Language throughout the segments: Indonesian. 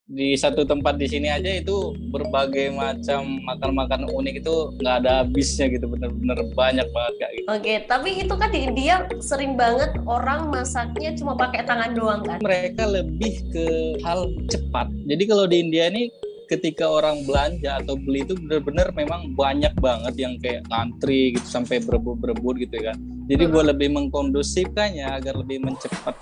di satu tempat di sini aja itu berbagai macam makan-makan unik itu nggak ada habisnya gitu, bener-bener banyak banget Kak gitu. Oke, tapi itu kan di India sering banget orang masaknya cuma pakai tangan doang kan? Mereka lebih ke hal cepat. Jadi kalau di India ini ketika orang belanja atau beli itu benar-benar memang banyak banget yang kayak ngantri gitu sampai berebut-berebut gitu kan. Jadi buat lebih mengkondusifkannya agar lebih cepat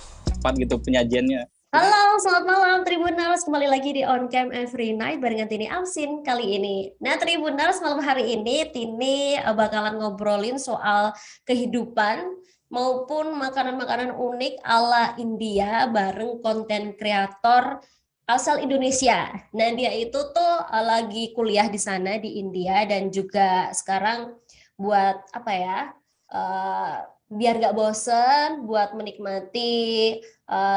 gitu penyajiannya. Halo, selamat malam Tribuners. Kembali lagi di On Cam Every Night barengan Tini Alsin kali ini. Nah, Tribuners, malam hari ini Tini bakalan ngobrolin soal kehidupan maupun makanan-makanan unik ala India bareng konten kreator asal Indonesia. Nah, dia itu tuh lagi kuliah di sana di India dan juga sekarang buat apa ya? eh, biar nggak bosen, buat menikmati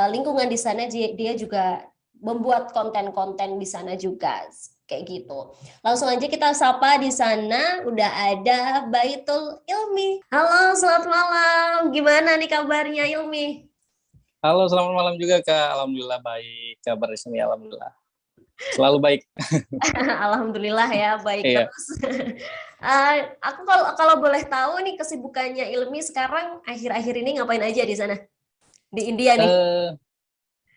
lingkungan di sana, dia juga membuat konten-konten di sana juga kayak gitu. Langsung aja kita sapa di sana udah ada Baitul Ilmi. Halo, selamat malam. Gimana nih kabarnya Ilmi? Halo, selamat malam juga Kak. Alhamdulillah baik. Kabar di sini alhamdulillah. Selalu baik. Alhamdulillah ya, baik Iya. terus. Aku kalau boleh tahu nih kesibukannya Ilmi sekarang akhir-akhir ini ngapain aja di sana? Di India nih. Eh,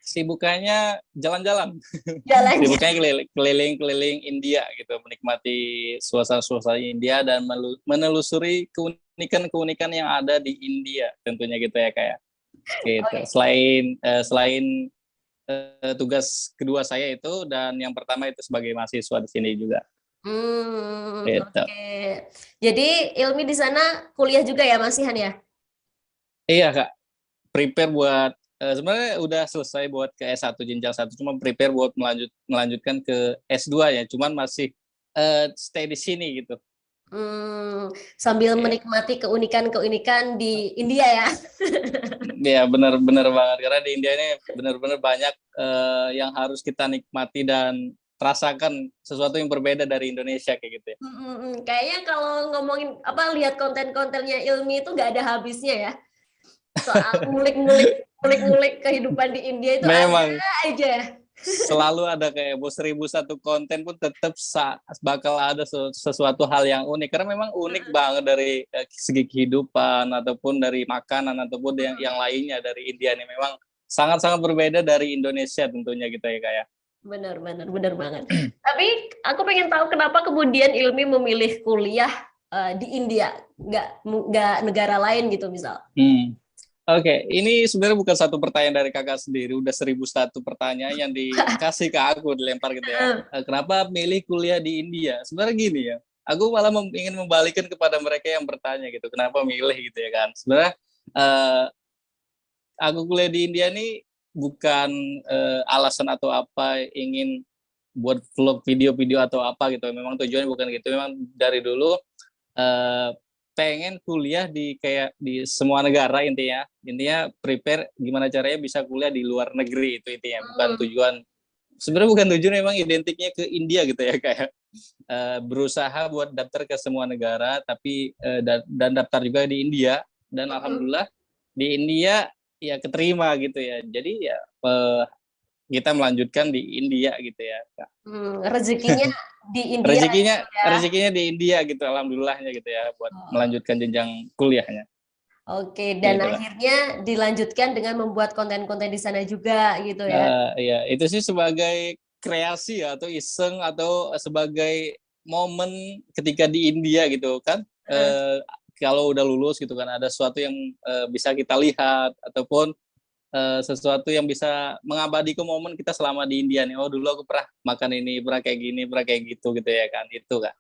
Sibukannya jalan-jalan. Jalan-jalan. Sibuknya keliling-keliling India gitu, menikmati suasana-suasana India dan menelusuri keunikan-keunikan yang ada di India tentunya gitu ya kayak gitu. Oke. Selain tugas kedua saya itu dan yang pertama itu sebagai mahasiswa di sini juga. Gitu. Oke. Jadi Ilmi di sana kuliah juga ya, Masihan ya? Iya Kak, prepare buat sebenarnya udah selesai buat ke S1 jenjang satu, cuma prepare buat melanjutkan ke S2 ya, cuman masih stay di sini gitu. Sambil Ya, menikmati keunikan-keunikan di India ya. ya benar-benar banget karena di India ini benar-benar banyak yang harus kita nikmati dan rasakan sesuatu yang berbeda dari Indonesia kayak gitu ya. Kayaknya kalau ngomongin apa lihat konten-kontennya Ilmi itu nggak ada habisnya ya. Soal ngulik-ngulik kehidupan di India itu ada Memang aja. selalu ada kayak bos 1.001 konten pun tetap bakal ada sesuatu hal yang unik karena memang unik banget dari segi kehidupan ataupun dari makanan ataupun yang lainnya dari India ini memang sangat-sangat berbeda dari Indonesia tentunya kita ya kayak. Benar banget. Tapi aku pengen tahu kenapa kemudian Ilmi memilih kuliah di India, nggak negara lain gitu misal. Oke, ini sebenarnya bukan satu pertanyaan dari kakak sendiri, udah 1.001 pertanyaan yang dikasih ke aku, dilempar gitu ya. Kenapa milih kuliah di India? Sebenarnya gini ya, aku malah ingin membalikkan kepada mereka yang bertanya gitu, kenapa milih gitu ya kan. Sebenarnya uh, aku kuliah di India ini bukan alasan atau apa ingin buat vlog video-video atau apa gitu. Memang tujuannya bukan gitu. Memang dari dulu uh, pengen kuliah di kayak di semua negara intinya prepare gimana caranya bisa kuliah di luar negeri itu intinya bukan tujuan sebenarnya bukan tujuan memang identiknya ke India gitu ya kayak berusaha buat daftar ke semua negara tapi dan daftar juga di India dan alhamdulillah di India ya keterima gitu ya jadi ya kita melanjutkan di India gitu ya Kak. Rezekinya di India rezekinya gitu ya. rezekinya di India gitu alhamdulillahnya gitu ya buat melanjutkan jenjang kuliahnya Oke, dan gitu Kak. akhirnya dilanjutkan dengan membuat konten-konten di sana juga gitu ya. Ya itu sih sebagai kreasi ya, atau iseng atau sebagai momen ketika di India gitu kan kalau udah lulus gitu kan ada sesuatu yang bisa kita lihat ataupun sesuatu yang bisa mengabadikan momen kita selama di India nih. Oh dulu aku pernah makan ini, pernah kayak gini, pernah kayak gitu ya kan. Itu kan.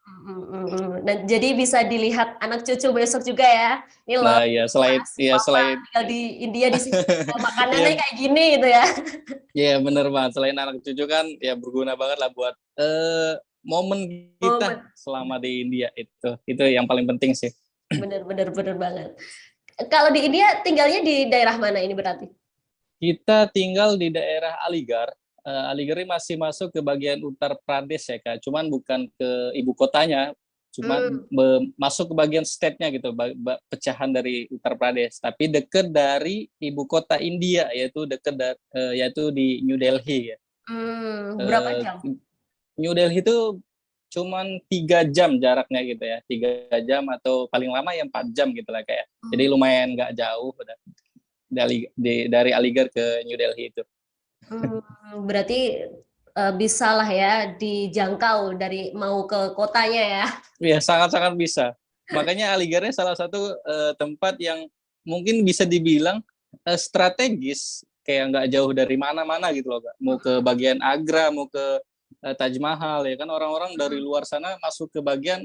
Dan jadi bisa dilihat anak cucu besok juga ya. Ini loh, Nah, ya selain pas ya papa selain tinggal di India di sini makanannya ya kayak gini gitu ya. ya bener banget. Selain anak cucu kan ya berguna banget lah buat momen kita Momen. selama di India itu. Itu yang paling penting sih. Bener banget. Kalau di India tinggalnya di daerah mana ini berarti? Kita tinggal di daerah Aligarh. Aligarh ini masih masuk ke bagian Uttar Pradesh ya Kak. Cuman bukan ke ibu kotanya, cuma masuk ke bagian state-nya gitu, pecahan dari Uttar Pradesh. Tapi dekat dari ibu kota India, yaitu dekat yaitu di New Delhi ya. Berapa Eh, jam? New Delhi itu cuman 3 jam jaraknya gitu ya, 3 jam atau paling lama ya 4 jam gitu lah kayak. Jadi lumayan nggak jauh dari Aligarh ke New Delhi itu. Berarti bisa lah ya dijangkau dari mau ke kotanya ya. Ya sangat-sangat bisa. Makanya Aligarhnya salah satu tempat yang mungkin bisa dibilang strategis, kayak nggak jauh dari mana-mana gitu loh Kak. Mau ke bagian Agra, mau ke Taj Mahal ya kan, orang-orang dari luar sana masuk ke bagian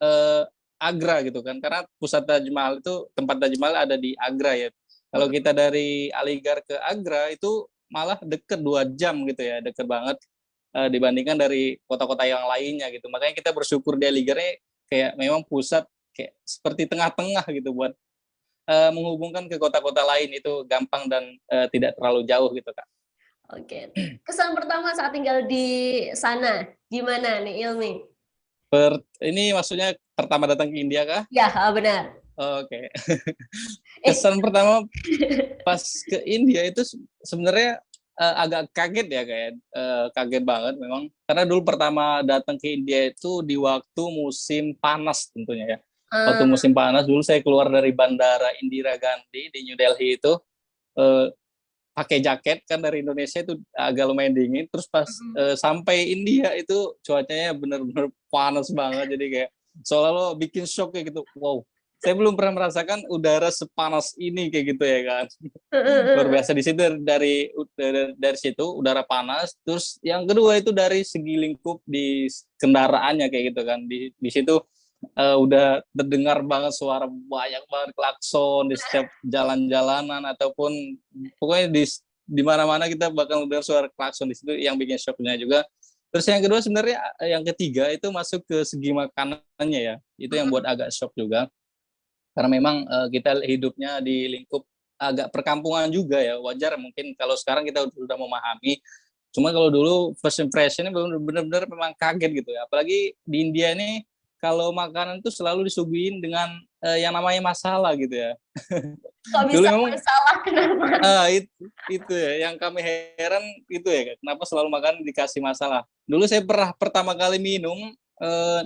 eh, Agra gitu kan, karena pusat Taj Mahal itu, tempat Taj Mahal ada di Agra ya. Kalau kita dari Aligarh ke Agra itu malah deket 2 jam gitu ya, deket banget dibandingkan dari kota-kota yang lainnya gitu. Makanya kita bersyukur di Aligarh kayak memang pusat, kayak seperti tengah-tengah gitu buat menghubungkan ke kota-kota lain itu gampang dan tidak terlalu jauh gitu Kak. Oke. Kesan pertama saat tinggal di sana, gimana nih Ilmi? Ini maksudnya pertama datang ke India kah? Ya, benar. Oke. Eh, Kesan pertama pas ke India itu sebenarnya agak kaget ya, kayak kaget banget memang, karena dulu pertama datang ke India itu di waktu musim panas tentunya ya. Waktu eh, musim panas dulu saya keluar dari Bandara Indira Gandhi di New Delhi itu eh, pakai jaket kan, dari Indonesia itu agak lumayan dingin, terus pas sampai India itu cuacanya benar-benar panas banget, jadi kayak seolah lo bikin shock kayak gitu. Wow, saya belum pernah merasakan udara sepanas ini kayak gitu ya kan. Luar biasa di situ, dari situ udara panas. Terus yang kedua itu dari segi lingkup di kendaraannya kayak gitu kan, di situ udah terdengar banget suara banyak banget klakson di setiap jalan-jalanan, ataupun pokoknya di mana-mana kita bakal dengar suara klakson di situ, yang bikin shocknya juga. Terus yang kedua sebenarnya, yang ketiga itu masuk ke segi makanannya ya, itu yang buat agak shock juga, karena memang kita hidupnya di lingkup agak perkampungan juga ya, wajar mungkin kalau sekarang kita udah memahami. Cuma kalau dulu first impressionnya benar-benar memang kaget gitu ya, apalagi di India ini kalau makanan tuh selalu disuguhin dengan yang namanya masalah gitu ya. Kok Dulu bisa memang masalah kenapa? itu ya yang kami heran, itu ya kenapa selalu makan dikasih masalah. Dulu saya pernah pertama kali minum eh,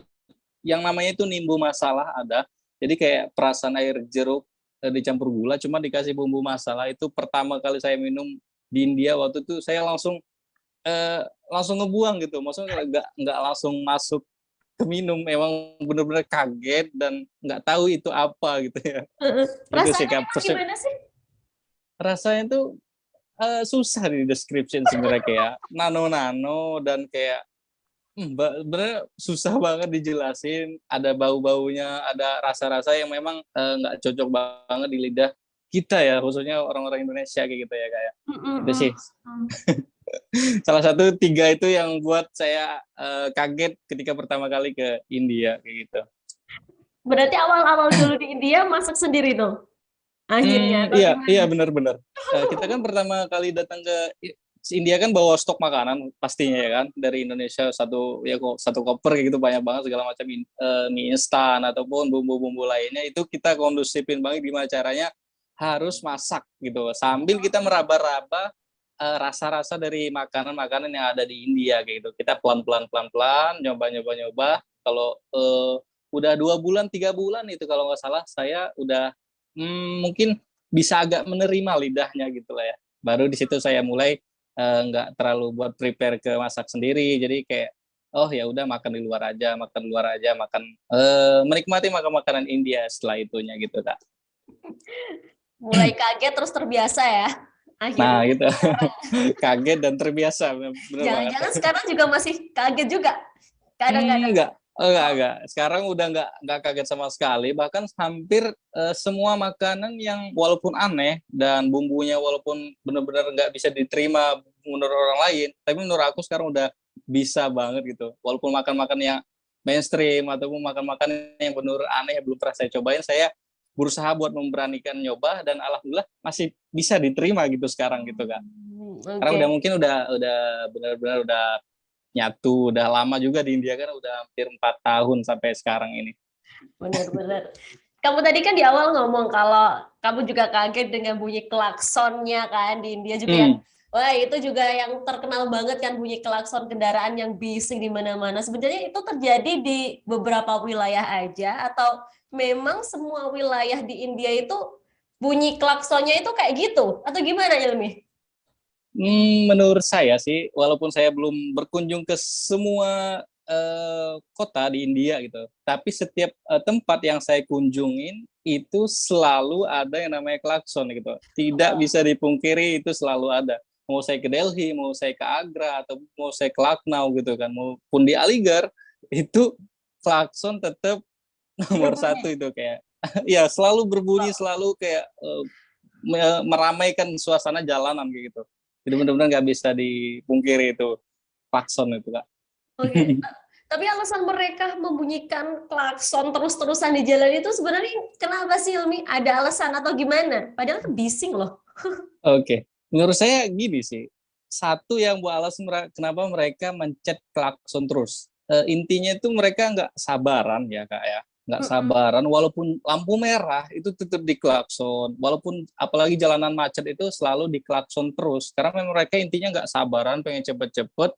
yang namanya itu nimbu masalah ada. Jadi kayak perasan air jeruk dicampur gula, cuma dikasih bumbu masalah. Itu pertama kali saya minum di India, waktu itu saya langsung ngebuang gitu. Maksudnya nggak langsung masuk ke minum, emang bener-bener kaget dan nggak tahu itu apa gitu ya. Itu sih Rasanya kayak emang gimana sih? rasanya tuh susah di description sebenarnya, kayak nano-nano dan kayak bener susah banget dijelasin. Ada bau-baunya, ada rasa-rasa yang memang nggak cocok banget di lidah kita ya, khususnya orang-orang Indonesia kayak gitu ya, kayak itu sih salah satu tiga itu yang buat saya kaget ketika pertama kali ke India kayak gitu. Berarti awal-awal dulu di India masak sendiri dong, akhirnya atau Iya, iya gimana? benar-benar. Kita kan pertama kali datang ke India kan bawa stok makanan pastinya ya kan, dari Indonesia satu ya kok, satu koper kayak gitu, banyak banget segala macam mie instan ataupun bumbu-bumbu lainnya, itu kita kondusifin banget gimana caranya harus masak gitu, sambil kita meraba-raba rasa-rasa dari makanan-makanan yang ada di India kayak gitu. Kita pelan-pelan pelan-pelan nyoba-nyoba. Kalau udah 2 bulan 3 bulan itu kalau nggak salah, saya udah mungkin bisa agak menerima lidahnya gitu lah ya. Baru di situ saya mulai nggak terlalu buat prepare ke masak sendiri. Jadi kayak oh ya udah, makan di luar aja, makan menikmati makan makanan India setelah itunya gitu Kak. Mulai kaget terus terbiasa ya, Nah akhirnya. gitu. Kaget dan terbiasa, bener banget. Jangan-jangan sekarang juga masih kaget juga, kadang-kadang. Enggak, enggak. Sekarang udah enggak kaget sama sekali. Bahkan hampir semua makanan yang walaupun aneh dan bumbunya walaupun benar-benar nggak bisa diterima menurut orang lain, tapi menurut aku sekarang udah bisa banget gitu. Walaupun makan-makan yang mainstream ataupun makan-makan yang benar aneh yang belum pernah saya cobain, saya berusaha buat memberanikan nyoba dan alhamdulillah masih bisa diterima gitu sekarang gitu Kak. Karena Oke, udah mungkin udah benar-benar udah nyatu, udah lama juga di India kan, udah hampir 4 tahun sampai sekarang ini. benar-benar. Kamu tadi kan di awal ngomong kalau kamu juga kaget dengan bunyi klaksonnya kan di India juga yang Hmm. Wah, itu juga yang terkenal banget kan bunyi klakson kendaraan yang bising di mana-mana. Sebenarnya itu terjadi di beberapa wilayah aja atau memang semua wilayah di India itu bunyi klaksonnya itu kayak gitu atau gimana Ilmi? Menurut saya sih, walaupun saya belum berkunjung ke semua kota di India gitu, tapi setiap tempat yang saya kunjungin itu selalu ada yang namanya klakson gitu. Tidak Wah, bisa dipungkiri itu selalu ada. Mau saya ke Delhi, mau saya ke Agra, atau mau saya ke Lucknow gitu kan, maupun di Aligarh, itu klakson tetap nomor satu berbunyi. itu kayak ya selalu berbunyi, selalu kayak meramaikan suasana jalanan kayak gitu. Jadi benar-benar nggak bisa dipungkiri itu klakson itu kak. Oke. Tapi alasan mereka membunyikan klakson terus-terusan di jalan itu sebenarnya kenapa sih Ilmi? Ada alasan atau gimana? Padahal kan bising loh. Oke, menurut saya gini sih. Satu yang buat alasan kenapa mereka mencet klakson terus. Intinya itu mereka nggak sabaran ya kak ya. Nggak Mm-mm. sabaran walaupun lampu merah itu tetap diklakson. Walaupun apalagi jalanan macet itu selalu diklakson terus. Karena memang mereka intinya nggak sabaran, pengen cepet-cepet,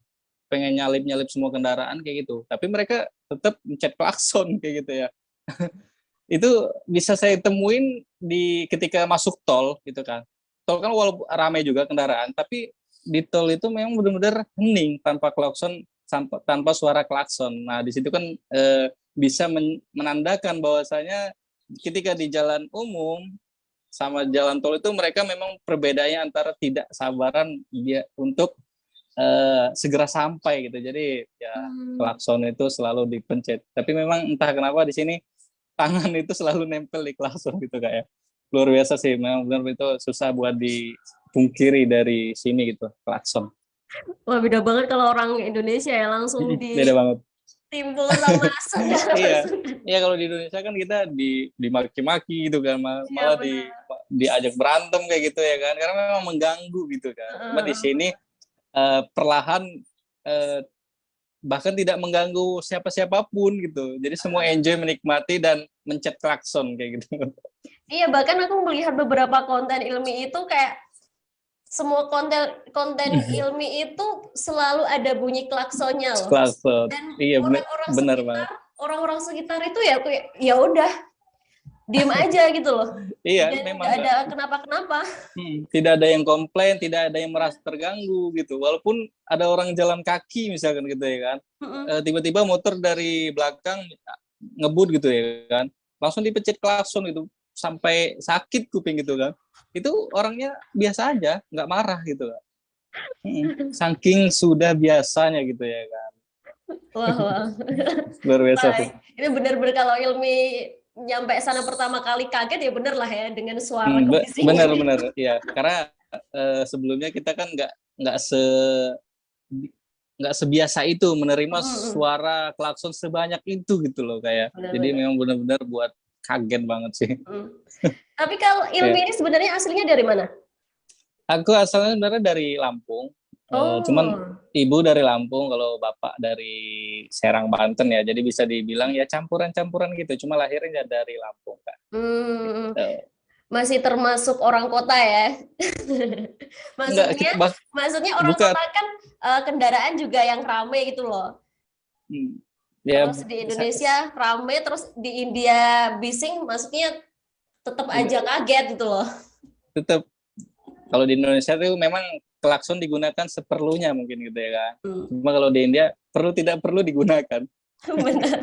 pengen nyalip-nyalip semua kendaraan kayak gitu. Tapi mereka tetap mencet klakson kayak gitu ya. Itu bisa saya temuin di ketika masuk tol gitu kan. Tol kan walaupun ramai juga kendaraan, tapi di tol itu memang benar-benar hening tanpa klakson, tanpa suara klakson. Nah, di situ kan bisa menandakan bahwasanya ketika di jalan umum sama jalan tol itu mereka memang perbedaannya antara tidak sabaran dia untuk segera sampai gitu. Jadi ya Hmm. klakson itu selalu dipencet. Tapi memang entah kenapa di sini tangan itu selalu nempel di klakson gitu kayak luar biasa sih, memang benar itu susah buat dipungkiri dari sini gitu klakson. Wah, beda banget kalau orang Indonesia ya langsung Beda banget. ditimpul sama segala Iya, pasukan. iya kalau di Indonesia kan kita dimaki-maki gitu kan, Iya malah benar. diajak berantem kayak gitu ya kan, karena memang mengganggu gitu kan. Cuma di sini perlahan, eh, bahkan tidak mengganggu siapa-siapapun gitu. Jadi semua enjoy menikmati dan mencet klakson kayak gitu. Iya, bahkan aku melihat beberapa konten ilmi itu kayak semua konten konten ilmi itu selalu ada bunyi klaksonnya loh. Klakson. Dan Iya benar, orang-orang benar sekitar banget. orang-orang sekitar itu ya kayak ya udah diem aja gitu loh. Iya, Dan memang nggak nggak. ada kenapa-kenapa. Tidak ada yang komplain, tidak ada yang merasa terganggu gitu. Walaupun ada orang jalan kaki misalkan gitu ya kan, tiba-tiba motor dari belakang ngebut gitu ya kan, langsung dipencet klakson itu sampai sakit kuping gitu kan. Itu orangnya biasa aja, nggak marah gitu kan. Saking sudah biasanya gitu ya kan. Wah, wah. Luar biasa Wah, sih. ini benar-benar kalau Ilmi nyampe sana pertama kali kaget ya bener lah ya dengan suara kebisingan itu. Benar-benar ya, karena sebelumnya kita kan nggak sebiasa itu menerima Mm-mm. suara klakson sebanyak itu gitu loh kayak. Jadi Benar-benar. memang benar-benar buat kaget banget sih. Mm. Tapi kalau Ilmi Ya. ini sebenarnya aslinya dari mana? Aku asalnya sebenarnya dari Lampung, cuman Oh. ibu dari Lampung, kalau bapak dari Serang Banten ya. Jadi bisa dibilang ya campuran-campuran gitu. Cuma lahirnya dari Lampung kak. Hmm, Gitu. masih termasuk orang kota ya. Enggak, Maksudnya, maksudnya orang bukan. kota kan kendaraan juga yang rame gitu loh. Hmm, ya Terus di Indonesia rame, terus di India bising, maksudnya tetap aja kaget gitu loh. tetap kalau di Indonesia tuh memang klakson digunakan seperlunya mungkin gitu ya kan. Hmm, Cuma kalau di India perlu tidak perlu digunakan. benar.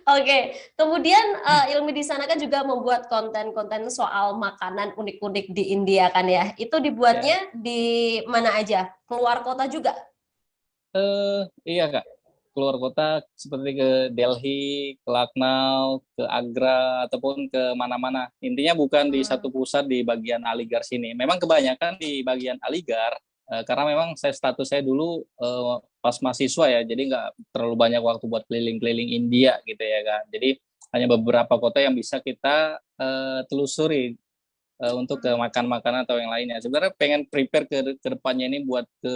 Oke, kemudian Ilmi di sana kan juga membuat konten-konten soal makanan unik-unik di India kan ya. Itu Ya. dibuatnya di mana aja? Keluar kota juga? Iya kak, keluar kota seperti ke Delhi, ke Lucknow, ke Agra ataupun ke mana-mana. Intinya bukan di Hmm. satu pusat di bagian Aligarh sini. Memang kebanyakan di bagian Aligarh karena memang status saya dulu pas mahasiswa ya, jadi nggak terlalu banyak waktu buat keliling-keliling India gitu ya kan. Jadi hanya beberapa kota yang bisa kita telusuri untuk ke makan makanan atau yang lainnya. Sebenarnya pengen prepare ke depannya ini buat ke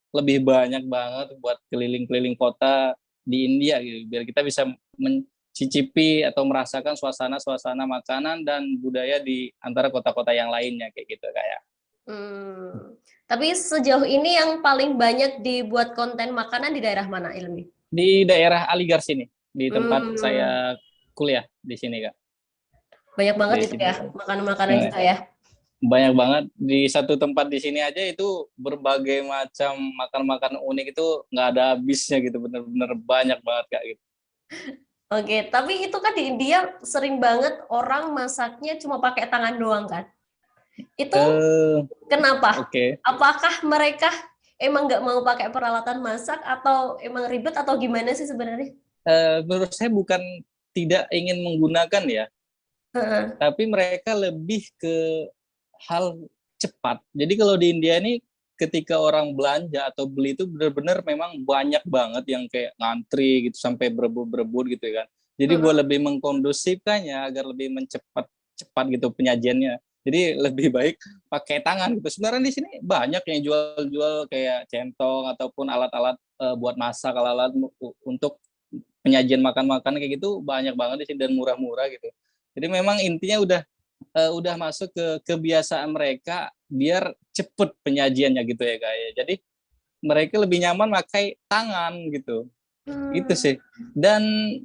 lebih banyak banget buat keliling-keliling kota di India gitu, biar kita bisa mencicipi atau merasakan suasana-suasana makanan dan budaya di antara kota-kota yang lainnya kayak gitu kayak. Tapi sejauh ini yang paling banyak dibuat konten makanan di daerah mana, Ilmi? Di daerah Aligar sini, di tempat Hmm, saya kuliah di sini Kak. banyak banget Di itu sini. ya, makanan-makanan juga ya. Banyak banget di satu tempat di sini aja itu berbagai macam makan-makan unik itu nggak ada habisnya gitu, bener-bener banyak banget Kak gitu. Oke, tapi itu kan di India sering banget orang masaknya cuma pakai tangan doang kan? Itu Eh, kenapa? oke. Apakah mereka emang nggak mau pakai peralatan masak atau emang ribet atau gimana sih sebenarnya? Menurut saya bukan tidak ingin menggunakan ya, Heeh. tapi mereka lebih ke hal cepat. Jadi kalau di India ini ketika orang belanja atau beli itu benar-benar memang banyak banget yang kayak ngantri gitu sampai berebut-berebut gitu kan. Jadi buat Heeh. lebih mengkondusifkannya agar lebih cepat gitu penyajiannya. Jadi lebih baik pakai tangan gitu. Sebenarnya di sini banyak yang jual-jual kayak centong ataupun alat-alat buat masak, alat-alat untuk penyajian makan-makan kayak gitu banyak banget di sini dan murah-murah gitu. Jadi memang intinya udah masuk ke kebiasaan mereka biar cepet penyajiannya gitu ya Kak ya. Jadi mereka lebih nyaman pakai tangan gitu. Itu Hmm. sih. Dan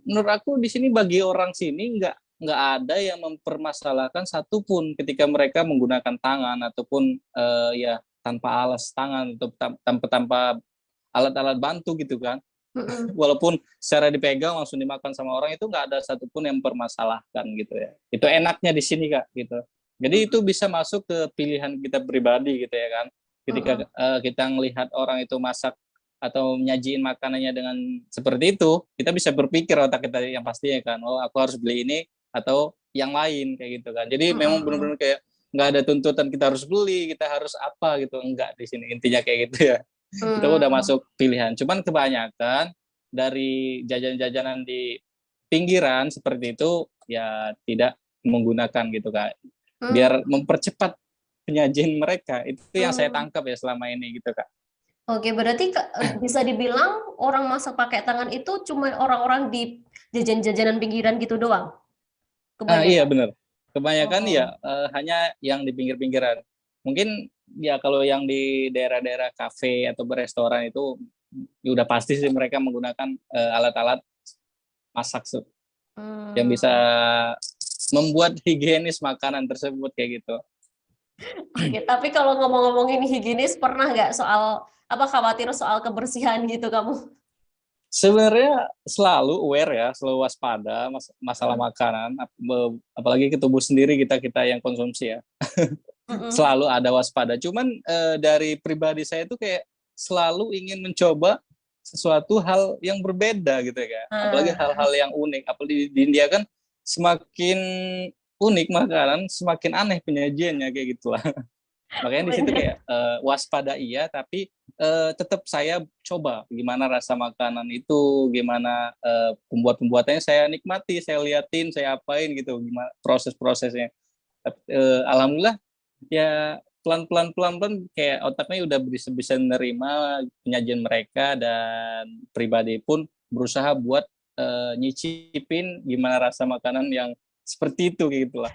menurut aku di sini bagi orang sini nggak ada yang mempermasalahkan satupun ketika mereka menggunakan tangan ataupun ya tanpa alas tangan atau tanpa alat-alat bantu gitu kan. Heeh. Walaupun secara dipegang langsung dimakan sama orang itu nggak ada satupun yang mempermasalahkan gitu ya. Itu enaknya di sini Kak gitu. Jadi itu bisa masuk ke pilihan kita pribadi gitu ya kan. Ketika Heeh. kita ngelihat orang itu masak atau nyajiin makanannya dengan seperti itu, kita bisa berpikir otak kita yang pastinya kan, oh aku harus beli ini atau yang lain kayak gitu kan. Jadi memang Heeh. benar-benar kayak nggak ada tuntutan kita harus beli, kita harus apa gitu, enggak di sini intinya kayak gitu ya. Itu udah Hmm. masuk pilihan. Cuman kebanyakan dari jajanan-jajanan di pinggiran seperti itu ya tidak menggunakan gitu Kak. Hmm. Biar mempercepat penyajian mereka. Itu yang saya Hmm. tangkap ya selama ini gitu Kak. Oke, berarti bisa dibilang orang masak pakai tangan itu cuma orang-orang di jajan-jajanan pinggiran gitu doang, Iya kebanyakan. benar. Kebanyakan ya Oh. hanya yang di pinggir-pinggiran. Mungkin ya kalau yang di daerah-daerah kafe atau restoran itu ya udah pasti sih mereka menggunakan alat-alat masak yang bisa Hmm. membuat higienis makanan tersebut kayak gitu. Oke, tapi kalau ngomong-ngomongin higienis, pernah nggak soal apa khawatir soal kebersihan gitu kamu? Sebenarnya selalu aware ya, selalu waspada masalah Heeh. makanan, apalagi ke tubuh sendiri kita kita yang konsumsi ya. Mm-mm. Selalu ada waspada. Cuman dari pribadi saya itu kayak selalu ingin mencoba sesuatu hal yang berbeda gitu ya, kayak. Apalagi Nah, hal-hal yang unik. Apalagi di India kan semakin unik makanan, semakin aneh penyajiannya kayak gitulah. Makanya di situ bener. kayak waspada iya, tapi tetap saya coba gimana rasa makanan itu, gimana pembuatannya saya nikmati, saya liatin, saya apain gitu, gimana proses-prosesnya. Alhamdulillah ya pelan-pelan kayak otaknya udah bisa menerima penyajian mereka dan pribadi pun berusaha buat nyicipin gimana rasa makanan yang seperti itu kayak gitulah.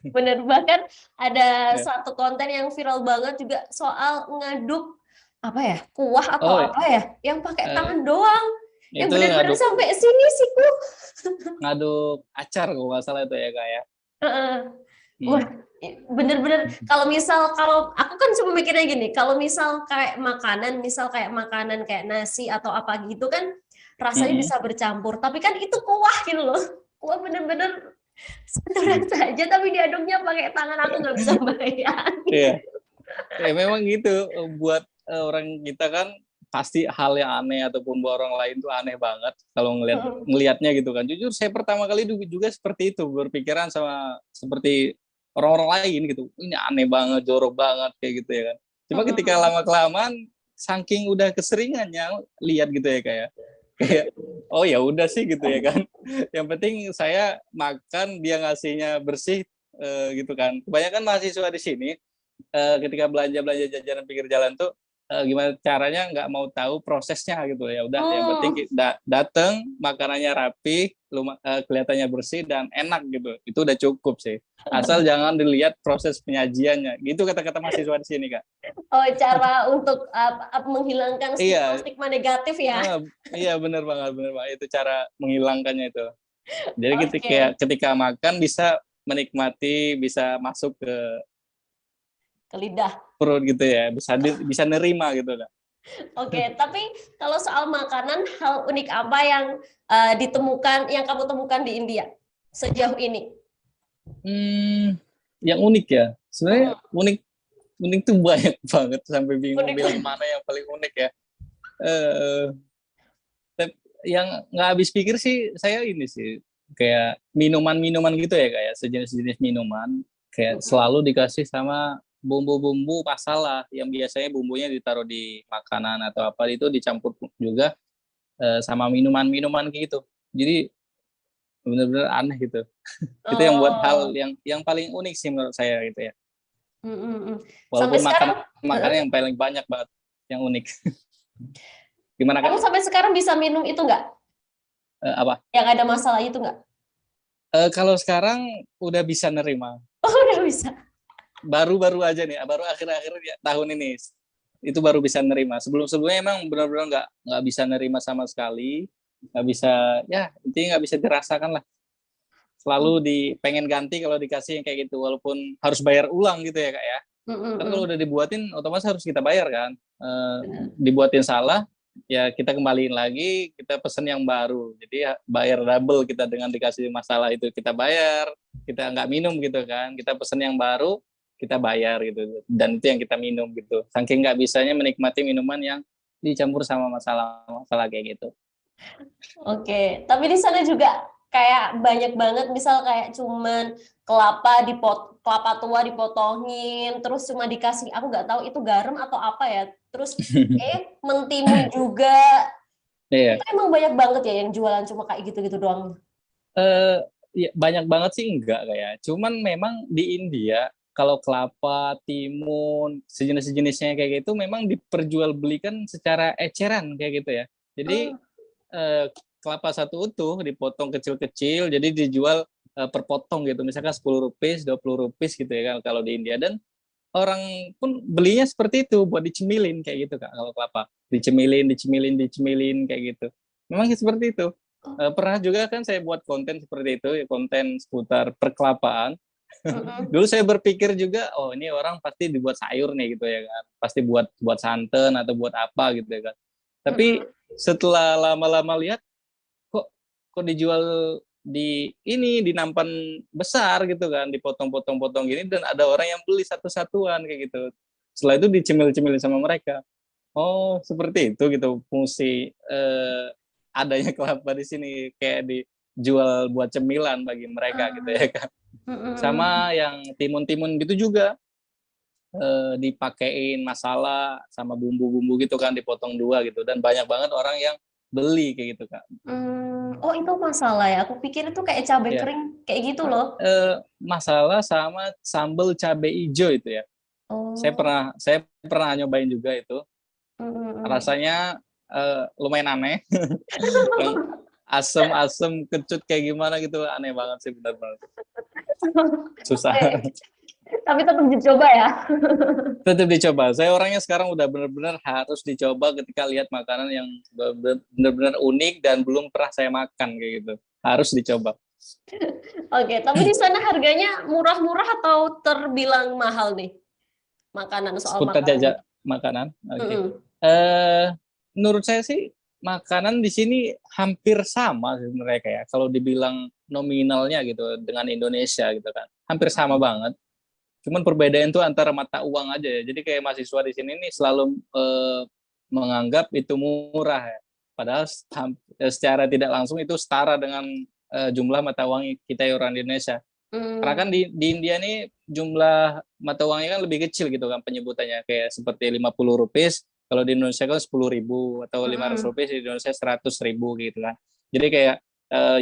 Bener, bahkan ada Ya. satu konten yang viral banget juga soal ngaduk apa ya, kuah atau Oh, apa ya, yang pakai eh, tangan doang, yang itu bener-bener ngaduk sampai sini siku. ngaduk acar kalau nggak salah itu ya kak ya. Heeh. Wah, Hmm. bener-bener kalau aku kan cuma mikirnya gini, kalau misal kayak makanan, misal kayak makanan kayak nasi atau apa gitu kan rasanya Mm-mm. bisa bercampur, tapi kan itu kuah gitu loh. Kuah bener-bener satu rasa aja tapi diaduknya pakai tangan, aku nggak bisa bayangin. Iya, ya memang gitu. Buat orang kita kan pasti hal yang aneh ataupun buat orang lain tuh aneh banget kalau ngelihatnya gitu kan. Jujur saya pertama kali juga seperti itu, berpikiran sama seperti orang-orang lain gitu. Ini aneh banget, jorok banget kayak gitu ya kan. Cuma ketika lama kelamaan saking udah keseringannya lihat gitu ya kayak kayak oh ya udah sih gitu ya kan. Yang penting saya makan dia ngasihnya bersih gitu kan. Kebanyakan mahasiswa di sini ketika belanja jajanan pinggir jalan tuh gimana caranya nggak mau tahu prosesnya gitu ya. Udah yang penting datang makanannya rapi, kelihatannya bersih dan enak gitu. Itu udah cukup sih. Asal jangan dilihat proses penyajiannya. Gitu kata-kata mahasiswa di sini, Kak. Oh, cara untuk menghilangkan Iya. stigma negatif ya. Iya benar banget, itu cara menghilangkannya itu. Jadi Oke. ketika makan bisa menikmati, bisa masuk ke Ke lidah. perut gitu ya, bisa nerima gitu, Kak. Oke, tapi kalau soal makanan, hal unik apa yang yang kamu temukan di India sejauh ini? Yang unik ya, sebenarnya Mm-mm. unik tuh banyak banget sampai bingung Unik. bilang mana yang paling unik ya. Eh, yang nggak habis pikir sih saya ini sih kayak minuman-minuman gitu ya, kayak sejenis-jenis minuman kayak Mm-mm. selalu dikasih sama bumbu-bumbu masalah yang biasanya bumbunya ditaruh di makanan atau apa itu dicampur juga sama minuman-minuman gitu. Jadi benar-benar aneh gitu. Itu yang buat hal Oh. yang paling unik sih menurut saya gitu ya. Mm-mm. Sampai Walaupun sekarang, makanan yang paling banyak banget yang unik. Gimana, kamu Kak? sampai sekarang bisa minum itu nggak? Apa? Yang ada masalah itu nggak? Kalau sekarang udah bisa nerima. Oh, udah bisa. Baru-baru aja nih, baru akhir-akhir ya, tahun ini itu baru bisa nerima. Sebelumnya emang benar-benar nggak bisa nerima sama sekali, nggak bisa, ya intinya nggak bisa dirasakan lah. Selalu pengen ganti kalau dikasih yang kayak gitu, walaupun harus bayar ulang gitu ya, Kak ya. Kan kalau Mm-mm. udah dibuatin otomatis harus kita bayar kan. Dibuatin salah ya kita kembaliin lagi, kita pesen yang baru, jadi ya bayar double kita dengan dikasih masalah itu, kita bayar, kita nggak minum gitu kan, kita pesen yang baru, kita bayar gitu, dan itu yang kita minum gitu, saking nggak bisanya menikmati minuman yang dicampur sama masalah kayak gitu. Oke, tapi di sana juga kayak banyak banget, misal kayak cuman kelapa tua dipotongin, terus cuma dikasih, aku nggak tahu itu garam atau apa ya, terus mentimun juga, Iya. itu emang banyak banget ya yang jualan cuma kayak gitu-gitu doang. eh ya, banyak banget sih enggak kayak. Cuman memang di India kalau kelapa, timun, sejenis-sejenisnya kayak gitu memang diperjualbelikan secara eceran kayak gitu ya. Jadi Hmm. kelapa satu utuh dipotong kecil-kecil jadi dijual per potong gitu. Misalkan 10 rupiah, 20 rupiah gitu ya kan kalau di India, dan orang pun belinya seperti itu buat dicemilin kayak gitu Kak. Kalau kelapa dicemilin, dicemilin, dicemilin kayak gitu. Memang seperti itu. Pernah juga kan saya buat konten seperti itu, konten seputar perkelapaan. Mm-mm. Dulu saya berpikir juga, oh ini orang pasti dibuat sayur nih gitu ya kan, pasti buat buat santan atau buat apa gitu ya kan. Tapi Mm-mm. setelah lama-lama lihat, kok kok dijual di nampan besar gitu kan, dipotong-potong-potong gini, dan ada orang yang beli satu-satuan kayak gitu. Setelah itu dicemil-cemil sama mereka. Oh, seperti itu gitu fungsi adanya kelapa di sini, kayak dijual buat cemilan bagi mereka gitu ya kan. Mm-mm. Sama yang timun-timun gitu juga dipakein masalah sama bumbu-bumbu gitu kan, dipotong dua gitu, dan banyak banget orang yang beli kayak gitu Kak. Oh, itu masalah ya. Aku pikir itu kayak cabai Ya, kering kayak gitu loh. masalah sama sambal cabai hijau itu ya. Oh. Saya pernah nyobain juga itu. Mm-mm. Rasanya lumayan aneh. Yang asem-asem kecut kayak gimana gitu, aneh banget sih, benar-benar susah. Tapi tetap dicoba ya. Tetap dicoba. Saya orangnya sekarang udah benar-benar harus dicoba ketika lihat makanan yang benar-benar unik dan belum pernah saya makan kayak gitu. Harus dicoba. Oke, tapi di sana harganya murah-murah atau terbilang mahal nih? Soal Seputar makanan jajak gitu. makanan. Oke. Mm-mm. Eh menurut saya sih makanan di sini hampir sama sebenarnya, kayak kalau dibilang nominalnya gitu dengan Indonesia gitu kan. Hampir sama banget. Cuman perbedaan itu antara mata uang aja ya. Jadi kayak mahasiswa di sini nih selalu menganggap itu murah ya. Padahal secara tidak langsung itu setara dengan jumlah mata uang kita orang Indonesia. Karena Mm. kan di India nih jumlah mata uangnya kan lebih kecil gitu kan penyebutannya, kayak seperti 50 rupiah, kalau di Indonesia kan 10.000, atau 500 Mm-mm. rupiah di Indonesia 100.000 gitu kan. Jadi kayak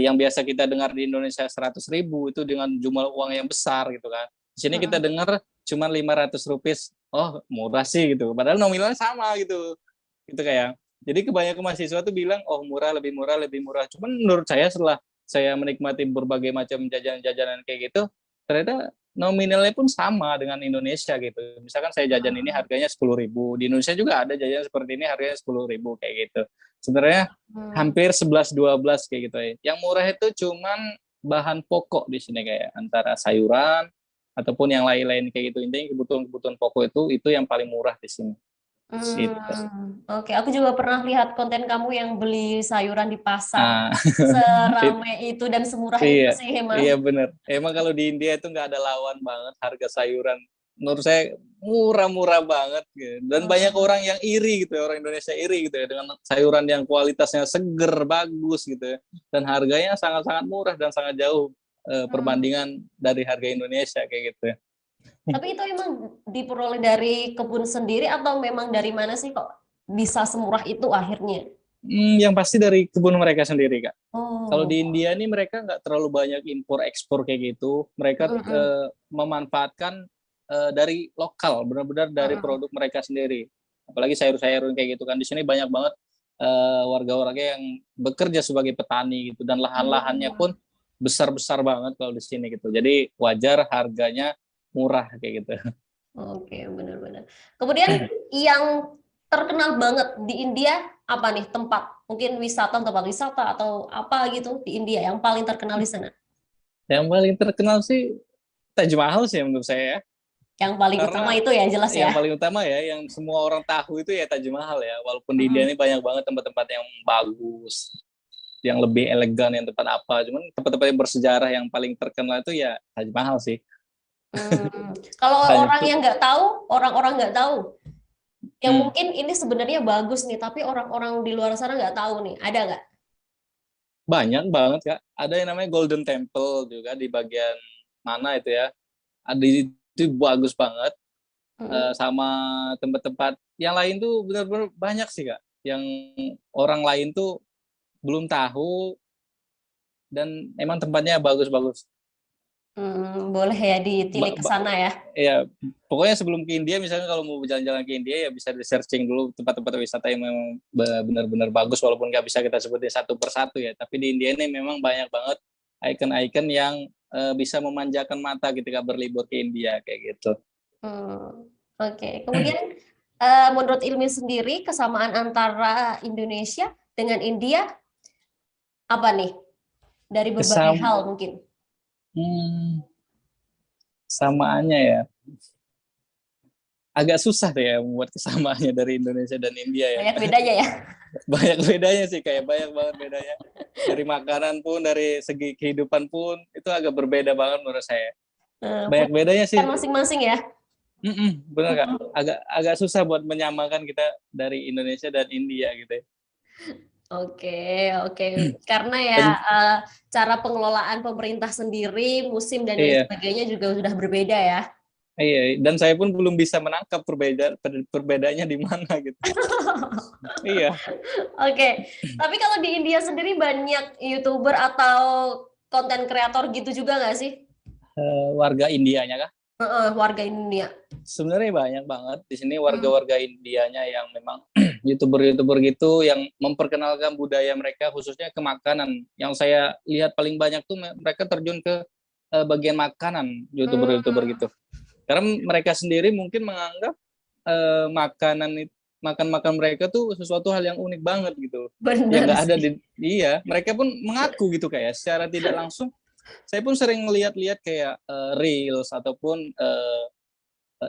yang biasa kita dengar di Indonesia 100.000 itu dengan jumlah uang yang besar gitu kan. Di sini kita Mm-mm. dengar cuma 500 rupiah oh murah sih gitu. Padahal nominalnya sama gitu. Gitu kayak. Jadi kebanyakan mahasiswa tuh bilang, oh murah, lebih murah, lebih murah. Cuman menurut saya setelah saya menikmati berbagai macam jajanan-jajanan kayak gitu, ternyata nominalnya pun sama dengan Indonesia gitu. Misalkan saya jajan ini harganya 10.000, di Indonesia juga ada jajan seperti ini harganya 10.000 kayak gitu. Sebenarnya hampir 11-12 kayak gitu ya. Yang murah itu cuman bahan pokok di sini kayak antara sayuran ataupun yang lain-lain kayak gitu. Intinya kebutuhan-kebutuhan pokok itu yang paling murah di sini. Gitu. Oke, aku juga pernah lihat konten kamu yang beli sayuran di pasar. Ah, Serame itu dan semurah itu iya, sih, Mas. iya bener. Emang kalau di India itu nggak ada lawan banget harga sayuran. Menurut saya murah-murah banget gitu. Dan banyak Hmm, orang yang iri gitu ya, orang Indonesia iri gitu ya dengan sayuran yang kualitasnya seger, bagus gitu ya. Dan harganya sangat-sangat murah dan sangat jauh hmm. perbandingan dari harga Indonesia kayak gitu ya. Tapi itu emang diperoleh dari kebun sendiri atau memang dari mana sih kok bisa semurah itu akhirnya? Yang pasti dari kebun mereka sendiri, Kak. Kalau di Oh, India ini mereka nggak terlalu banyak impor ekspor kayak gitu. Mereka mm-mm, memanfaatkan dari lokal, benar-benar dari mm-mm, produk mereka sendiri. Apalagi sayur-sayur kayak gitu kan di sini banyak banget warga-warga yang bekerja sebagai petani gitu dan lahan-lahannya mm. pun besar-besar banget kalau di sini gitu. Jadi wajar harganya murah kayak gitu. Oke, benar-benar. Kemudian yang terkenal banget di India apa nih tempat? Mungkin tempat wisata atau apa gitu di India yang paling terkenal di sana? Yang paling terkenal sih Taj Mahal sih menurut saya ya. Yang paling utama Karena itu ya jelas yang ya. paling utama ya, yang semua orang tahu itu ya Taj Mahal ya. Walaupun di India Mm-mm. ini banyak banget tempat-tempat yang bagus, yang lebih elegan, yang tempat apa. Cuman tempat-tempat yang bersejarah yang paling terkenal itu ya Taj Mahal sih. Hmm. Kalau Hanya orang yang nggak tahu, orang-orang nggak tahu, yang hmm, mungkin ini sebenarnya bagus nih, tapi orang-orang di luar sana nggak tahu nih, ada nggak? banyak banget Kak. Ada yang namanya Golden Temple juga di bagian mana itu ya. Ada itu bagus banget. Mm-mm. Sama tempat-tempat yang lain tuh benar-benar banyak sih Kak. Yang orang lain tuh belum tahu dan emang tempatnya bagus-bagus. Boleh ya ditilik Ba- ke ba- sana ya. ya pokoknya sebelum ke India misalnya kalau mau jalan-jalan ke India ya bisa di searching dulu tempat-tempat wisata yang memang benar-benar bagus walaupun nggak bisa kita sebutin satu persatu ya tapi di India ini memang banyak banget ikon-ikon yang bisa memanjakan mata ketika berlibur ke India kayak gitu. Oke. Kemudian menurut Ilmi sendiri kesamaan antara Indonesia dengan India apa nih? Dari berbagai Kesam hal mungkin. hmm, Samaannya ya agak susah deh ya membuat kesamaannya dari Indonesia dan India ya. Banyak bedanya ya. Banyak bedanya sih kayak banyak banget bedanya dari makanan pun dari segi kehidupan pun itu agak berbeda banget menurut saya. Banyak Punya bedanya kan sih. masing-masing ya. Bener kak. Mm-mm. Agak agak susah buat menyamakan kita dari Indonesia dan India gitu. Oke, oke. Karena ya Dan cara pengelolaan pemerintah sendiri, musim dan lain iya, sebagainya juga sudah berbeda ya. iya. Dan saya pun belum bisa menangkap perbedaannya di mana gitu. Iya. Oke, tapi kalau di India sendiri banyak YouTuber atau konten kreator gitu juga nggak sih? Warga Indianya kah? Warga India. Sebenarnya banyak banget di sini Hmm. warga-warga Indianya yang memang youtuber-youtuber gitu yang memperkenalkan budaya mereka khususnya ke makanan. Yang saya lihat paling banyak tuh mereka terjun ke bagian makanan youtuber-youtuber Hmm. gitu. Karena mereka sendiri mungkin menganggap makanan makan-makan mereka tuh sesuatu hal yang unik banget gitu. Yang Bener nggak ada sih. di iya, mereka pun mengaku gitu kayak secara tidak langsung. Saya pun sering ngeliat-lihat kayak reels ataupun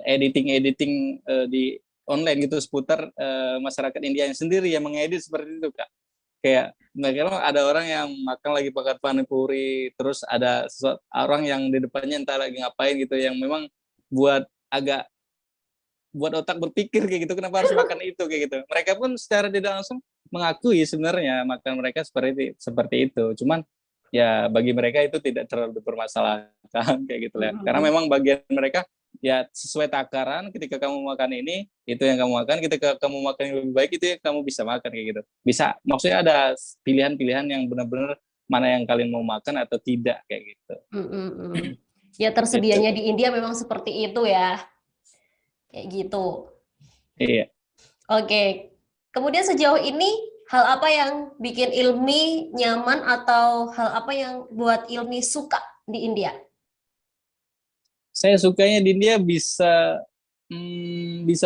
editing-editing di online gitu seputar masyarakat India yang sendiri yang mengedit seperti itu kak. Kayak mereka ada orang yang makan lagi pakai panipuri, terus ada orang yang di depannya entah lagi ngapain gitu yang memang buat agak buat otak berpikir kayak gitu kenapa harus makan itu kayak gitu. Mereka pun secara tidak langsung mengakui sebenarnya makan mereka seperti itu. Cuman ya bagi mereka itu tidak terlalu dipermasalahkan kayak gitu ya. Karena Hmm. memang bagian mereka ya sesuai takaran ketika kamu makan ini itu yang kamu makan ketika kamu makan yang lebih baik itu yang kamu bisa makan kayak gitu bisa maksudnya ada pilihan-pilihan yang benar-benar mana yang kalian mau makan atau tidak kayak gitu Hmm. Ya gitu. tersedianya di India memang seperti itu ya. kayak gitu. Iya. Oke. Kemudian sejauh ini hal apa yang bikin Ilmi nyaman atau hal apa yang buat Ilmi suka di India? Saya sukanya di India bisa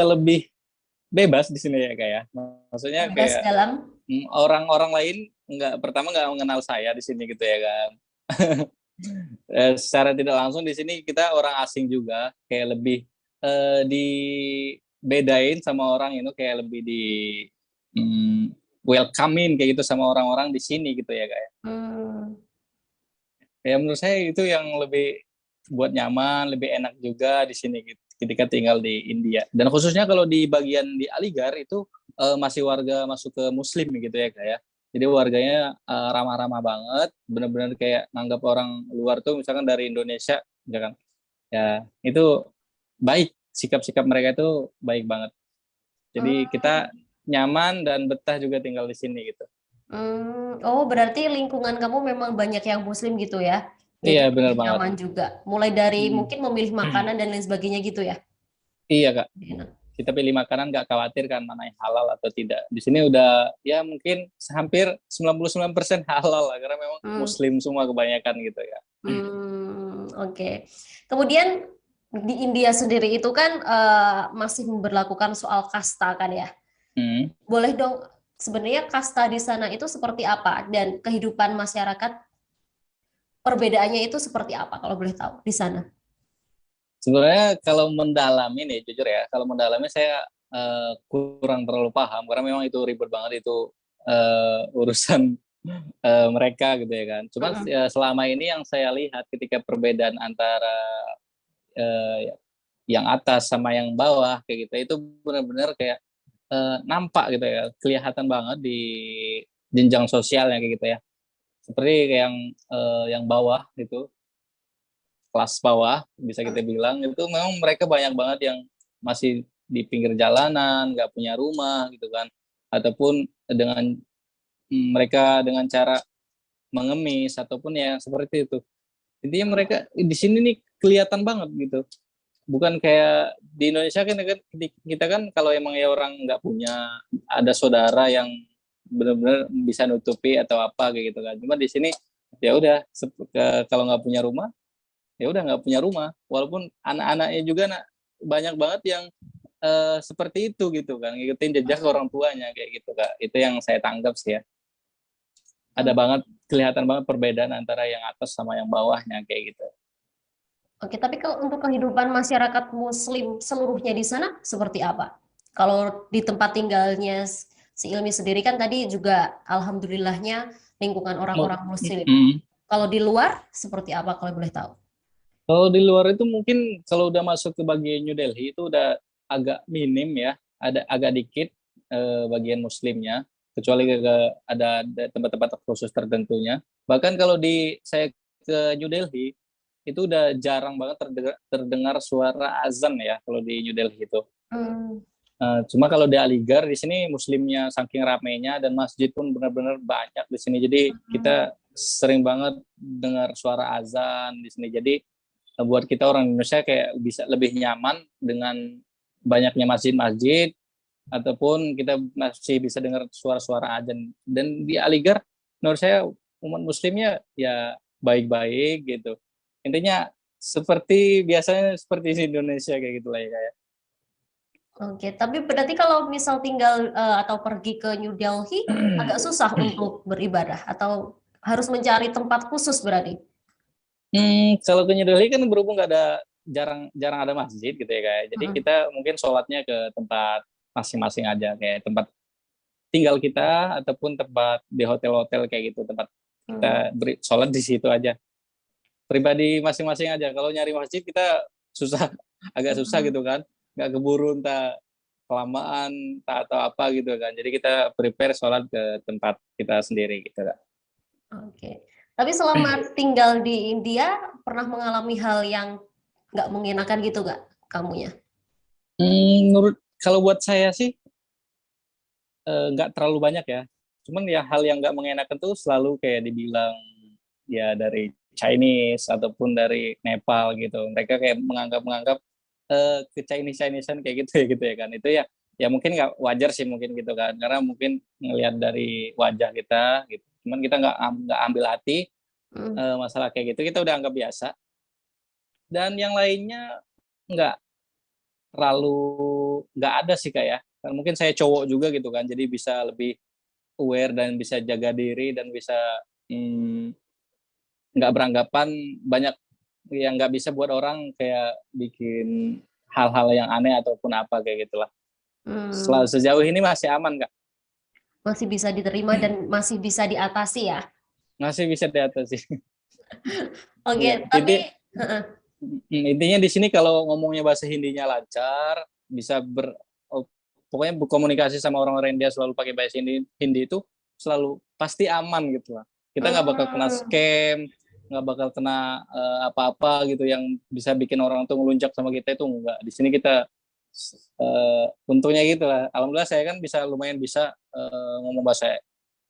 lebih bebas di sini ya kayak. Maksudnya Bebas kayak dalam. orang-orang lain nggak mengenal saya di sini gitu ya kan. Secara tidak langsung di sini kita orang asing juga kayak lebih dibedain sama orang itu kayak lebih di welcomein kayak gitu sama orang-orang di sini gitu ya kayak. Hmm. Ya menurut saya itu yang lebih buat nyaman, lebih enak juga di sini gitu, ketika tinggal di India. Dan khususnya kalau di bagian di Aligarh itu masih warga masuk ke Muslim gitu ya kayak. Jadi warganya ramah-ramah banget, benar-benar kayak nganggap orang luar tuh misalkan dari Indonesia, ya kan. Ya, itu baik, sikap-sikap mereka itu baik banget. Jadi Hmm. kita nyaman dan betah juga tinggal di sini gitu. Oh, berarti lingkungan kamu memang banyak yang Muslim gitu ya? Jadi Iya, benar lebih banget. nyaman juga. Mulai dari Hmm. mungkin memilih makanan dan lain sebagainya gitu ya? Iya, Kak. Enak. Kita pilih makanan nggak khawatir kan mana yang halal atau tidak. Di sini udah ya mungkin hampir 99% halal lah karena memang Hmm. Muslim semua kebanyakan gitu ya. Oke. Kemudian di India sendiri itu kan masih memberlakukan soal kasta kan ya? Hmm. Boleh dong, sebenarnya kasta di sana itu seperti apa dan kehidupan masyarakat perbedaannya itu seperti apa kalau boleh tahu di sana? Sebenarnya kalau mendalami nih jujur ya, kalau mendalami saya kurang terlalu paham karena memang itu ribet banget itu urusan mereka gitu ya kan. Cuman Mm-mm. selama ini yang saya lihat ketika perbedaan antara eh, yang atas sama yang bawah kayak gitu itu benar-benar kayak nampak gitu ya, kelihatan banget di jenjang sosialnya kayak gitu ya. Seperti kayak yang bawah itu, kelas bawah bisa kita bilang itu memang mereka banyak banget yang masih di pinggir jalanan, nggak punya rumah gitu kan, ataupun dengan mereka dengan cara mengemis ataupun ya seperti itu. Intinya mereka di sini nih kelihatan banget gitu. Bukan kayak di Indonesia kan kita kan kalau emang ya orang nggak punya ada saudara yang benar-benar bisa nutupi atau apa kayak gitu kan. Cuma di sini ya udah kalau nggak punya rumah ya udah nggak punya rumah. Walaupun anak-anaknya juga banyak banget yang seperti itu gitu kan, ngikutin jejak orang tuanya kayak gitu kak. Itu yang saya tangkap sih ya. Ada banget kelihatan banget perbedaan antara yang atas sama yang bawahnya kayak gitu. Oke, tapi kalau untuk kehidupan masyarakat Muslim seluruhnya di sana seperti apa? Kalau di tempat tinggalnya si Ilmi sendiri kan tadi juga alhamdulillahnya lingkungan Oh, orang-orang Muslim. mm. Kalau di luar seperti apa kalau boleh tahu? Kalau di luar itu mungkin kalau udah masuk ke bagian New Delhi itu udah agak minim ya, ada agak dikit bagian Muslimnya, kecuali ada tempat-tempat khusus tertentunya. Bahkan kalau saya ke New Delhi itu udah jarang banget terdengar suara azan ya kalau di New Delhi itu. Hmm. Cuma kalau di Aligarh di sini Muslimnya saking ramainya dan masjid pun benar-benar banyak di sini. Jadi kita sering banget dengar suara azan di sini. Jadi buat kita orang Indonesia kayak bisa lebih nyaman dengan banyaknya masjid-masjid ataupun kita masih bisa dengar suara-suara azan. Dan di Aligarh menurut saya umat Muslimnya ya baik-baik gitu. Intinya seperti biasanya seperti di Indonesia kayak gitulah ya kayak. Oke, tapi berarti kalau misal tinggal atau pergi ke New Delhi agak susah untuk beribadah atau harus mencari tempat khusus berarti? Kalau ke New Delhi kan berhubung nggak ada jarang jarang ada masjid gitu ya kayak. Jadi Mm-mm. kita mungkin sholatnya ke tempat masing-masing aja kayak tempat tinggal kita ataupun tempat di hotel-hotel kayak gitu tempat Hmm. kita beri sholat di situ aja. Pribadi masing-masing aja. Kalau nyari masjid kita susah agak susah Hmm. gitu kan. Nggak keburu entah kelamaan entah atau apa gitu kan. Jadi kita prepare sholat ke tempat kita sendiri gitu kan. Oke. Tapi selama tinggal di India pernah mengalami hal yang nggak mengenakan gitu nggak kamunya? Menurut kalau buat saya sih nggak terlalu banyak ya. Cuman ya hal yang nggak mengenakan tuh selalu kayak dibilang ya dari Chinese ataupun dari Nepal gitu. Mereka kayak menganggap ke Chinese-Chinesean kayak gitu ya kan. Itu ya mungkin nggak wajar sih mungkin gitu kan, karena mungkin ngelihat dari wajah kita gitu. Cuman kita nggak ambil hati masalah kayak gitu, kita udah anggap biasa. Dan yang lainnya nggak terlalu nggak ada sih Kak ya. Kan mungkin saya cowok juga gitu kan, jadi bisa lebih aware dan bisa jaga diri dan bisa nggak beranggapan banyak yang nggak bisa buat orang kayak bikin hal-hal yang aneh ataupun apa kayak gitulah. Sejauh ini masih aman Kak. Masih bisa diterima dan masih bisa diatasi ya. Masih bisa diatasi. Oke, Iya, tapi intinya di sini kalau ngomongnya bahasa Hindinya lancar, bisa pokoknya berkomunikasi sama orang-orang India selalu pakai bahasa Hindi itu selalu pasti aman gitu lah. Kita nggak bakal kena scam, nggak bakal kena apa-apa gitu yang bisa bikin orang tuh ngelunjak sama kita, itu enggak. Di sini kita untungnya gitu lah. Alhamdulillah saya kan lumayan bisa ngomong bahasa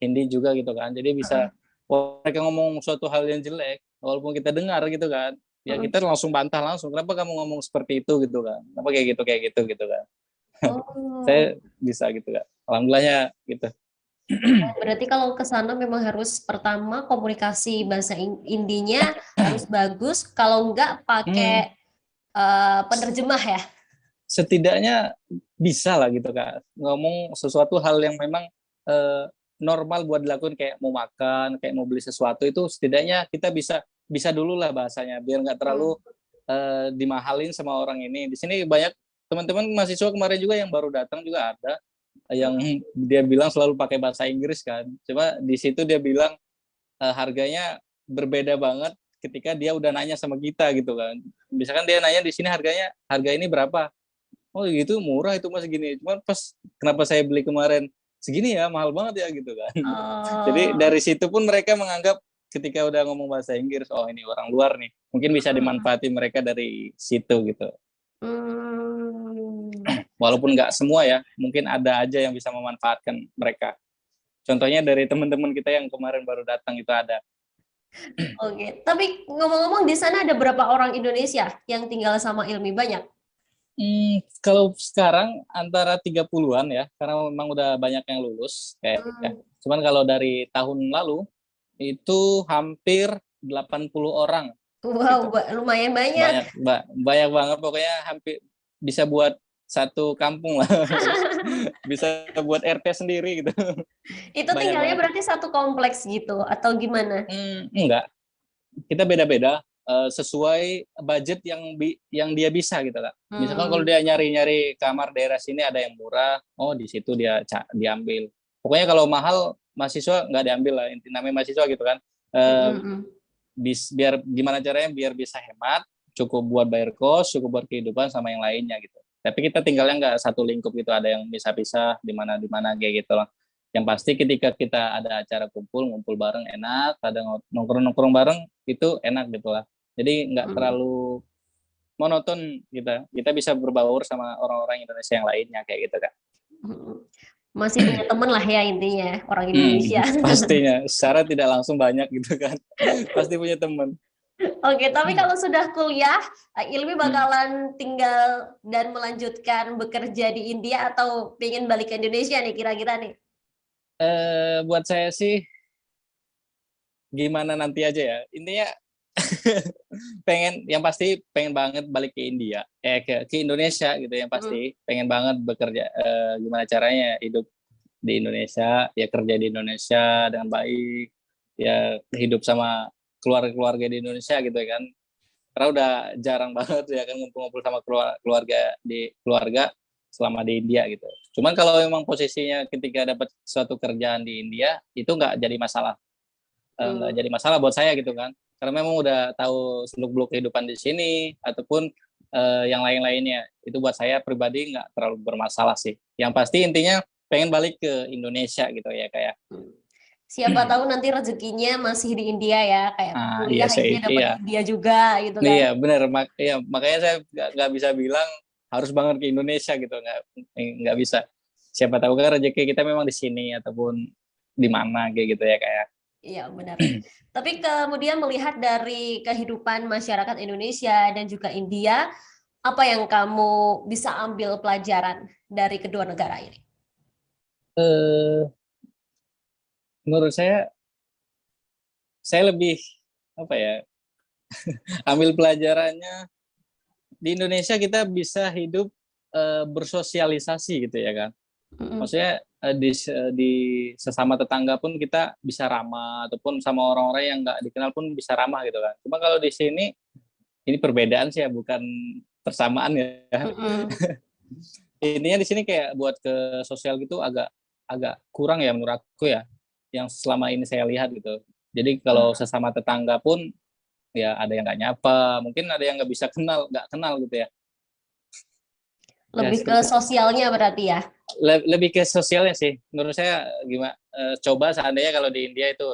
Hindi juga gitu kan. Jadi bisa mereka ngomong suatu hal yang jelek, walaupun kita dengar gitu kan, ya kita langsung bantah langsung. Kenapa kamu ngomong seperti itu gitu kan? Kenapa kayak gitu gitu kan? Saya bisa gitu kan. Alhamdulillahnya gitu. Berarti kalau ke sana memang harus pertama komunikasi bahasa Indinya harus bagus, kalau enggak pakai penerjemah ya. Setidaknya bisa lah gitu Kak. Ngomong sesuatu hal yang memang normal buat dilakukan, kayak mau makan, kayak mau beli sesuatu, itu setidaknya kita bisa dulu lah bahasanya biar nggak terlalu dimahalin sama orang ini. Di sini banyak teman-teman mahasiswa kemarin juga yang baru datang juga ada yang dia bilang selalu pakai bahasa Inggris kan. Coba di situ dia bilang harganya berbeda banget ketika dia udah nanya sama kita gitu kan. Misalkan dia nanya di sini harga ini berapa? Oh gitu, murah itu Mas segini. Cuman pas kenapa saya beli kemarin segini ya, mahal banget ya gitu kan. Jadi dari situ pun mereka menganggap ketika udah ngomong bahasa Inggris, oh ini orang luar nih. Mungkin bisa dimanfaati mereka dari situ gitu. Walaupun nggak semua ya, mungkin ada aja yang bisa memanfaatkan mereka. Contohnya dari teman-teman kita yang kemarin baru datang itu ada. Oke, tapi ngomong-ngomong di sana ada berapa orang Indonesia yang tinggal sama Ilmi? Banyak? Kalau sekarang antara 30-an ya, karena memang udah banyak yang lulus kayak ya. Cuman kalau dari tahun lalu itu hampir 80 orang. Wow, gitu. Lumayan banyak. Banyak banget, pokoknya hampir bisa buat satu kampung lah. Bisa buat RT sendiri gitu. Itu tinggalnya berarti satu kompleks gitu atau gimana? Enggak. Kita beda-beda sesuai budget yang dia bisa gitu Kak. Misalkan kalau dia nyari-nyari kamar daerah sini ada yang murah, oh di situ dia diambil. Pokoknya kalau mahal mahasiswa nggak diambil lah, namanya mahasiswa gitu kan. Biar gimana caranya biar bisa hemat, cukup buat bayar kos, cukup buat kehidupan sama yang lainnya gitu. Tapi kita tinggalnya nggak satu lingkup gitu, ada yang pisah-pisah di mana kayak gitu lah. Yang pasti ketika kita ada acara ngumpul bareng enak, ada nongkrong bareng itu enak gitu lah. Jadi nggak terlalu monoton kita bisa berbaur sama orang-orang Indonesia yang lainnya kayak gitu Kak. Masih punya teman lah ya intinya orang Indonesia. Pastinya, secara tidak langsung banyak gitu kan. Pasti punya teman. Oke, tapi kalau sudah kuliah, Ilmi bakalan tinggal dan melanjutkan bekerja di India atau pengen balik ke Indonesia nih kira-kira nih? Buat saya sih gimana nanti aja ya. Intinya yang pasti pengen banget balik ke India, ke Indonesia gitu yang pasti. Pengen banget bekerja, gimana caranya hidup di Indonesia, ya kerja di Indonesia dengan baik, ya hidup sama keluarga di Indonesia gitu ya kan. Karena udah jarang banget ya kan ngumpul-ngumpul sama keluarga selama di India gitu. Cuman kalau memang posisinya ketika dapat suatu kerjaan di India itu nggak jadi masalah, nggak jadi masalah buat saya gitu kan. Karena memang udah tahu seluk-beluk kehidupan di sini ataupun yang lain-lainnya. Itu buat saya pribadi nggak terlalu bermasalah sih. Yang pasti intinya pengen balik ke Indonesia gitu ya kayak. Siapa tahu nanti rezekinya masih di India ya, kayak kuliah India dapat India juga gitu kan. Iya benar, makanya saya nggak bisa bilang harus banget ke Indonesia gitu, nggak bisa. Siapa tahu kan rezeki kita memang di sini ataupun di mana kayak gitu ya kayak. Iya benar. Tapi kemudian melihat dari kehidupan masyarakat Indonesia dan juga India, Apa yang kamu bisa ambil pelajaran dari kedua negara ini? Eh, Menurut saya lebih apa ya, ambil pelajarannya di Indonesia kita bisa hidup bersosialisasi gitu ya kan. Mm-mm. Maksudnya di sesama tetangga pun kita bisa ramah, ataupun sama orang-orang yang nggak dikenal pun bisa ramah gitu kan. Cuma kalau di sini ini perbedaan sih ya, bukan persamaan ya. Mm-mm. Intinya di sini kayak buat ke sosial gitu agak agak kurang ya menurut aku ya, yang selama ini saya lihat gitu. Jadi kalau sesama tetangga pun ya ada yang nggak nyapa, mungkin ada yang nggak kenal gitu ya. Ya Lebih ke seperti sosialnya berarti ya. lebih ke sosialnya sih. Menurut saya gimana, coba seandainya kalau di India itu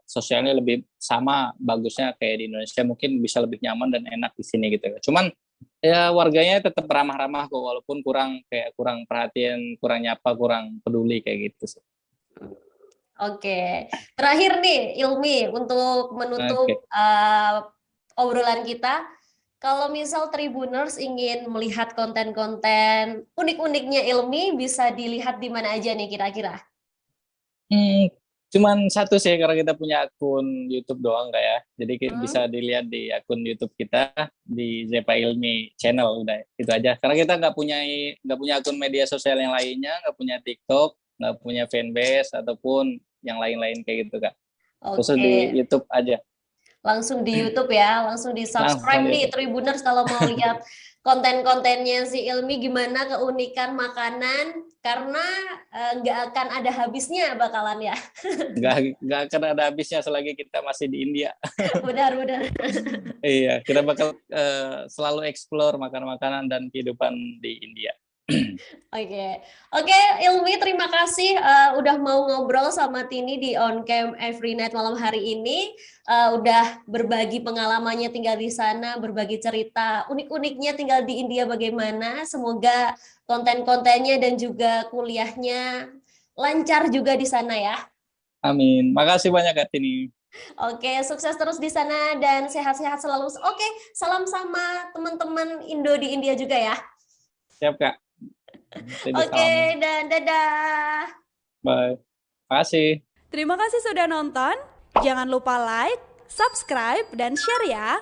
sosialnya lebih sama bagusnya kayak di Indonesia, mungkin bisa lebih nyaman dan enak di sini gitu. Cuman ya warganya tetap ramah-ramah kok, walaupun kurang perhatian, kurang nyapa, kurang peduli kayak gitu sih. Oke, terakhir nih Ilmi untuk Oke. menutup obrolan kita, kalau misal Tribuners ingin melihat konten-konten unik-uniknya Ilmi, bisa dilihat di mana aja nih kira-kira? Hmm, Cuman satu sih, karena kita punya akun YouTube doang nggak ya. Jadi bisa Hmm? dilihat di akun YouTube kita di Zepa Ilmi Channel, udah itu aja. Karena kita nggak punya akun media sosial yang lainnya, nggak punya TikTok, nggak punya fanbase ataupun yang lain-lain kayak gitu kak. Khusus Oke, di YouTube aja. langsung di YouTube ya, langsung di Langsung subscribe di nih YouTube. Tribuners kalau mau lihat konten-kontennya si Ilmi gimana keunikan makanan, karena nggak akan ada habisnya bakalan ya. Nggak nggak akan ada habisnya selagi kita masih di India. Benar-benar. Iya, kita bakal selalu explore makanan-makanan dan kehidupan di India. Oke, oke, Ilmi, terima kasih udah mau ngobrol sama Tini di On Cam Every Night malam hari ini. Udah berbagi pengalamannya tinggal di sana, berbagi cerita unik-uniknya tinggal di India bagaimana. Semoga konten-kontennya dan juga kuliahnya lancar juga di sana ya. Amin. Makasih banyak Kak Tini. Oke, sukses terus di sana dan sehat-sehat selalu. Oke, salam sama teman-teman Indo di India juga ya. Siap Kak. Jadi Oke, salam. dan dadah. Bye. Makasih. Terima kasih sudah nonton. Jangan lupa like, subscribe, dan share ya.